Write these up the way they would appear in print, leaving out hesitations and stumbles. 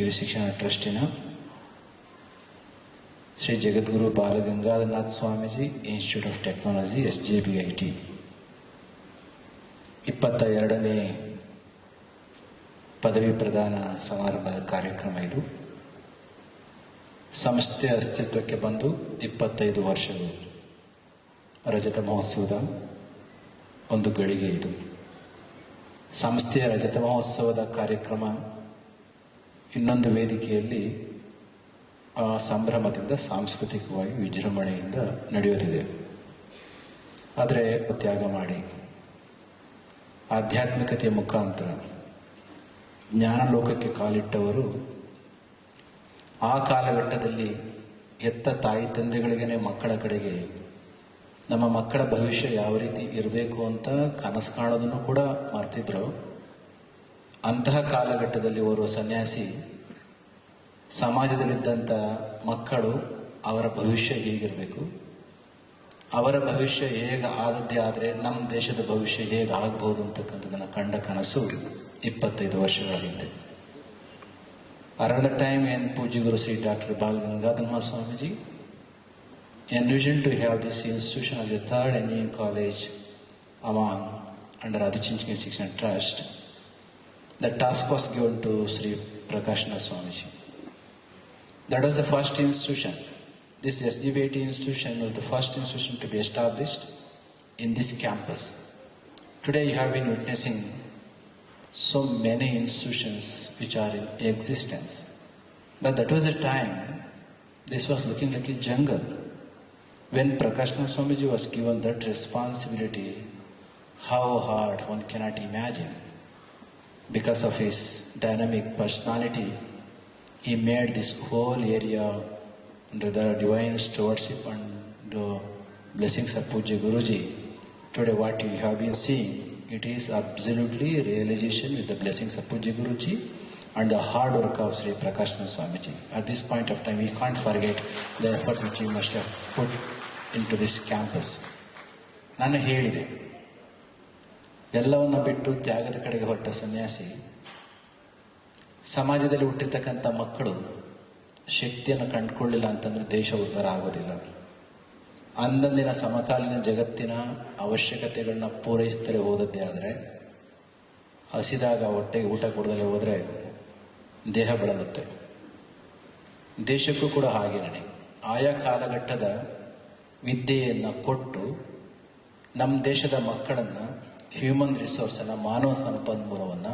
ಶ್ರೀ ಶಿಕ್ಷಣ ಟ್ರಸ್ಟಿನ Shri Jagadguru Balagangadharanatha Swamiji institute of technology SJBIT 22ನೇ ಪದವಿ ಪ್ರದಾನ ಸಮಾರಂಭದ ಕಾರ್ಯಕ್ರಮ ಇದು. ಸಂಸ್ಥೆ ಅಸ್ತಿತ್ವಕ್ಕೆ ಬಂದು 25 ವರ್ಷಗಳು. ರಜತ ಮಹೋತ್ಸವದ ಒಂದು ಗಳಿಗೆ ಇದು. ಸಂಸ್ಥೆಯ ರಜತ ಮಹೋತ್ಸವದ ಕಾರ್ಯಕ್ರಮ ಇನ್ನೊಂದು ವೇದಿಕೆಯಲ್ಲಿ ಸಂಭ್ರಮದಿಂದ ಸಾಂಸ್ಕೃತಿಕವಾಗಿ ವಿಜೃಂಭಣೆಯಿಂದ ನಡೆಯುತ್ತಿದೆ. ಆದರೆ ತ್ಯಾಗ ಮಾಡಿ ಆಧ್ಯಾತ್ಮಿಕತೆಯ ಮುಖಾಂತರ ಜ್ಞಾನ ಲೋಕಕ್ಕೆ ಕಾಲಿಟ್ಟವರು ಆ ಕಾಲಘಟ್ಟದಲ್ಲಿ ಎತ್ತ ತಾಯಿ ತಂದೆಗಳಿಗೇ ಮಕ್ಕಳ ಕಡೆಗೆ ನಮ್ಮ ಮಕ್ಕಳ ಭವಿಷ್ಯ ಯಾವ ರೀತಿ ಇರಬೇಕು ಅಂತ ಕನಸು ಕಾಣೋದನ್ನು ಕೂಡ ಮರ್ತಿದ್ರು. ಅಂತಹ ಕಾಲಘಟ್ಟದಲ್ಲಿ ಓರ್ವ ಸನ್ಯಾಸಿ ಸಮಾಜದಲ್ಲಿದ್ದಂಥ ಮಕ್ಕಳು ಅವರ ಭವಿಷ್ಯ ಹೇಗಿರಬೇಕು, ಅವರ ಭವಿಷ್ಯ ಹೇಗೆ ಆದದ್ದೇ ಆದರೆ ನಮ್ಮ ದೇಶದ ಭವಿಷ್ಯ ಹೇಗೆ ಆಗ್ಬೋದು ಅಂತಕ್ಕಂಥದ್ದನ್ನು ಕಂಡ ಕನಸು 25 ವರ್ಷಗಳ ಹಿಂದೆ. Around the time when Pujya Guru Sri Dr. Balagangadhar Swamiji envisioned to have this institution as a third engineering college among under Adichunchinaya Shikshan Trust, the task was given to Sri Prakashanath Swamiji. That was the first institution. This SJBIT institution was the first institution to be established in this campus. Today you have been witnessing so many institutions which are in existence. But that was a time, this was looking like a jungle. When Prakashanath Swamiji was given that responsibility, how hard one cannot imagine. Because of his dynamic personality, he made this whole area under the divine stewardship and the blessings of Pujya Guruji. Today what you have been seeing, it is absolutely realization with the blessings of Pujya Guruji and the hard work of Sri Prakashanath Swamiji. At this point of time, we can't forget the effort which he must have put into this campus. ನಾನು ಹೇಳಿದೆ, ಎಲ್ಲವನ್ನು ಬಿಟ್ಟು ತ್ಯಾಗದ ಕಡೆಗೆ ಹೊರಟ ಸನ್ಯಾಸಿ ಸಮಾಜದಲ್ಲಿ ಹುಟ್ಟಿರ್ತಕ್ಕಂಥ ಮಕ್ಕಳು ಶಕ್ತಿಯನ್ನು ಕಂಡುಕೊಳ್ಳಿಲ್ಲ ಅಂತಂದರೆ ದೇಶ ಉದ್ಧಾರ ಆಗೋದಿಲ್ಲ. ಅಂದಂದಿನ ಸಮಕಾಲೀನ ಜಗತ್ತಿನ ಅವಶ್ಯಕತೆಗಳನ್ನ ಪೂರೈಸ್ತಲೇ ಹೋದದ್ದೇ ಆದರೆ, ಹಸಿದಾಗ ಹೊಟ್ಟೆಗೆ ಊಟ ಕೊಡದಲ್ಲೇ ಹೋದರೆ ದೇಹ ಬಳಲುತ್ತೆ. ದೇಶಕ್ಕೂ ಕೂಡ ಹಾಗೇನೆ ಆಯಾ ಕಾಲಘಟ್ಟದ ವಿದ್ಯೆಯನ್ನು ಕೊಟ್ಟು ನಮ್ಮ ದೇಶದ ಮಕ್ಕಳನ್ನು, ಹ್ಯೂಮನ್ ರಿಸೋರ್ಸನ್ನು, ಮಾನವ ಸಂಪನ್ಮೂಲವನ್ನು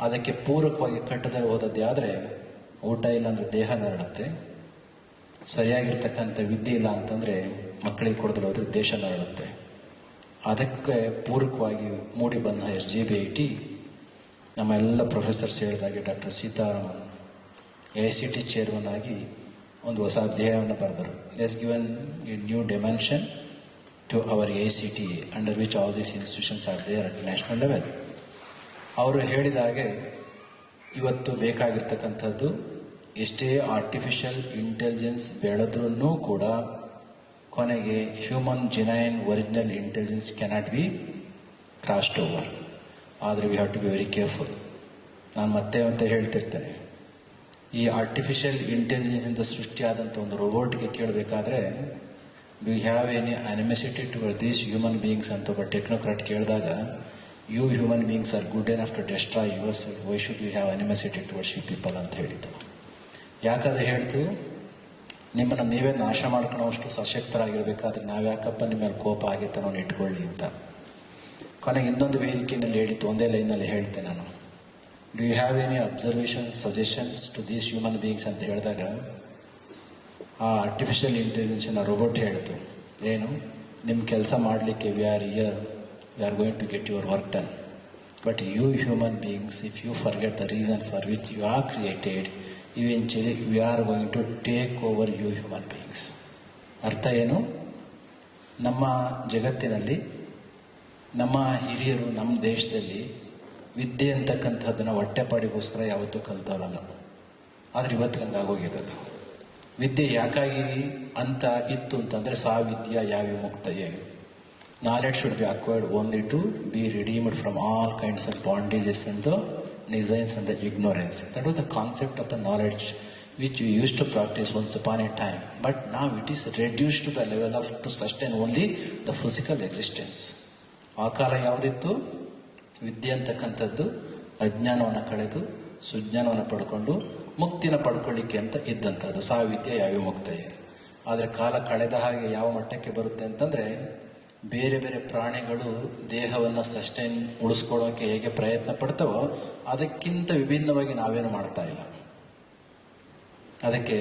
ಅದಕ್ಕೆ ಪೂರಕವಾಗಿ ಕಟ್ಟದೇ ಹೋದದ್ದೇ ಆದರೆ ಊಟ ಇಲ್ಲ ಅಂದರೆ ದೇಹ ನರಳುತ್ತೆ. ಸರಿಯಾಗಿರ್ತಕ್ಕಂಥ ವಿದ್ಯೆ ಇಲ್ಲ ಅಂತಂದರೆ ಮಕ್ಕಳಿಗೆ ಕೊಡದಲ್ಲ ಹೋದರೆ ದೇಶ ನರಳುತ್ತೆ. ಅದಕ್ಕೆ ಪೂರಕವಾಗಿ ಮೂಡಿ ಬಂದ SJBIT ನಮ್ಮ ಎಲ್ಲ ಪ್ರೊಫೆಸರ್ಸ್ ಹೇಳಿದಾಗೆ ಡಾಕ್ಟರ್ ಸೀತಾರಾಮನ್ AICT ಚೇರ್ಮನ್ ಆಗಿ ಒಂದು ಹೊಸ ಅಧ್ಯಾಯವನ್ನು ಬರೆದರು. Has given a new dimension to our AICT under which all these institutions are there at national level. ಅವರು ಹೇಳಿದ ಹಾಗೆ ಇವತ್ತು ಬೇಕಾಗಿರ್ತಕ್ಕಂಥದ್ದು ಎಷ್ಟೇ ಆರ್ಟಿಫಿಷಿಯಲ್ ಇಂಟೆಲಿಜೆನ್ಸ್ ಬೆಳೆದ್ರೂ ಕೂಡ ಕೊನೆಗೆ human genuine original intelligence cannot be crossed over. ಆದರೆ we have to be very careful. ನಾನು ಮತ್ತೆ ಹೇಳ್ತಿರ್ತೇನೆ, ಈ ಆರ್ಟಿಫಿಷಿಯಲ್ ಇಂಟೆಲಿಜೆನ್ಸಿಂದ ಸೃಷ್ಟಿಯಾದಂಥ ಒಂದು ರೋಬೋಟ್ಗೆ ಕೇಳಬೇಕಾದ್ರೆ do you have any animosity toward these human beings ಅಂತ ಒಬ್ಬ ಟೆಕ್ನೋಕ್ರಾಟ್ ಕೇಳಿದಾಗ, you human beings are good enough to destroy yourself, why should you have animosity towards you people ಅಂತ ಹೇಳಿತು. ಯಾಕಂದ್ರೆ ಹೇಳ್ತು, ನಿಮ್ಮನ್ನು ನೀವೇ ನಾಶ ಮಾಡ್ಕೊಳ್ಳೋಷ್ಟು ಸಶಕ್ತರಾಗಿರ್ಬೇಕಾದ್ರೆ ನಾವು ಯಾಕಪ್ಪ ನಿಮ್ಮ ಮೇಲೆ ಕೋಪ ಆಗೈತೆ ನಾನು ಇಟ್ಕೊಳ್ಳಿ ಅಂತ. ಕೊನೆಗೆ ಇನ್ನೊಂದು ವೇದಿಕೆಯಲ್ಲಿ ಹೇಳಿತ್ತು, ಒಂದೇ ಲೈನಲ್ಲಿ ಹೇಳ್ತೇನೆ ನಾನು, do you have any observations suggestions to these human beings ಅಂತ ಹೇಳಿದಾಗ ಆ ಆರ್ಟಿಫಿಷಿಯಲ್ ಇಂಟೆಲಿಜೆನ್ಸಿನ ರೋಬೋಟ್ ಹೇಳ್ತು, ಏನು ನಿಮ್ಮ ಕೆಲಸ ಮಾಡಲಿಕ್ಕೆ we are going to get your work done, but you human beings if you forget the reason for which you are created, eventually we are going to take over you human beings. ಅರ್ಥ ಏನು? ನಮ್ಮ ಜಗತ್ತಿನಲ್ಲಿ ನಮ್ಮ ಹಿರಿಯರು ನಮ್ಮ ದೇಶದಲ್ಲಿ ವಿದ್ಯೆ ಅಂತಕ್ಕಂಥದ್ದನ್ನು ಹೊಟ್ಟೆಪಾಡಿಗೋಸ್ಕರ ಯಾವತ್ತೂ ಕಲ್ತವರಲ್ಲ. ಆದರೆ ಇವತ್ತು ಹಂಗಾಗೋಗಿದೆ. ಅದು ವಿದ್ಯೆ ಯಾಕಾಗಿ ಅಂತ ಇತ್ತು ಅಂತಂದರೆ, ಸಾ ವಿದ್ಯಾ ಯಾವಿ ಮುಕ್ತಯೇ, knowledge should be acquired only to be redeemed from all kinds of bondages ಅಂತ nescience and the ignorance. That was the concept of the knowledge which we used to practice once upon a time. But now it is reduced to the level of to sustain only the physical existence. ಆ ಕಾಲ ಯಾವುದಿತ್ತು? ವಿದ್ಯೆ ಅಂತಕ್ಕಂಥದ್ದು ಅಜ್ಞಾನವನ್ನು ಕಳೆದು ಸುಜ್ಞಾನವನ್ನು ಪಡ್ಕೊಂಡು ಮುಕ್ತಿನ ಪಡ್ಕೊಳ್ಳಿಕ್ಕೆ ಅಂತ ಇದ್ದಂಥದ್ದು. ಸಾವಿದ್ಯೆ ಯಾವಿಮುಕ್ತಯೇ. ಆದರೆ ಕಾಲ ಕಳೆದ ಹಾಗೆ ಯಾವ ಮಟ್ಟಕ್ಕೆ ಬರುತ್ತೆ ಅಂತಂದರೆ, ಬೇರೆ ಬೇರೆ ಪ್ರಾಣಿಗಳು ದೇಹವನ್ನು ಸಸ್ಟೈನ್ ಉಳಿಸ್ಕೊಳ್ಳೋಕೆ ಹೇಗೆ ಪ್ರಯತ್ನ ಪಡ್ತಾವೋ ಅದಕ್ಕಿಂತ ವಿಭಿನ್ನವಾಗಿ ನಾವೇನು ಮಾಡ್ತಾ ಇಲ್ಲ. ಅದಕ್ಕೆ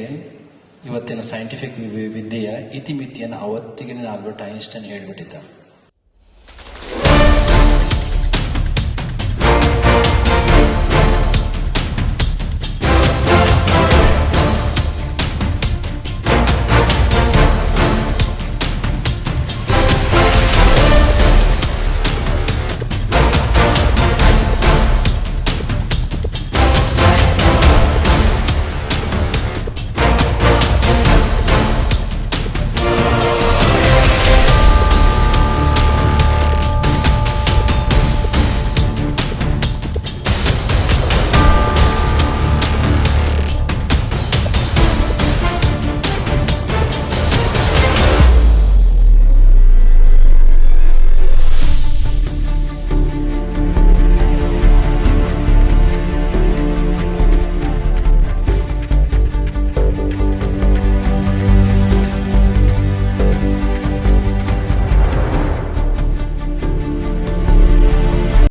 ಇವತ್ತಿನ ಸೈಂಟಿಫಿಕ್ ವಿದ್ಯೆಯ ಇತಿಮಿತಿಯನ್ನು ಅವತ್ತಿಗೆ ಆಲ್ಬರ್ಟ್ ಐನ್ಸ್ಟೈನ್ ಹೇಳಿಬಿಟ್ಟಿದ್ದ.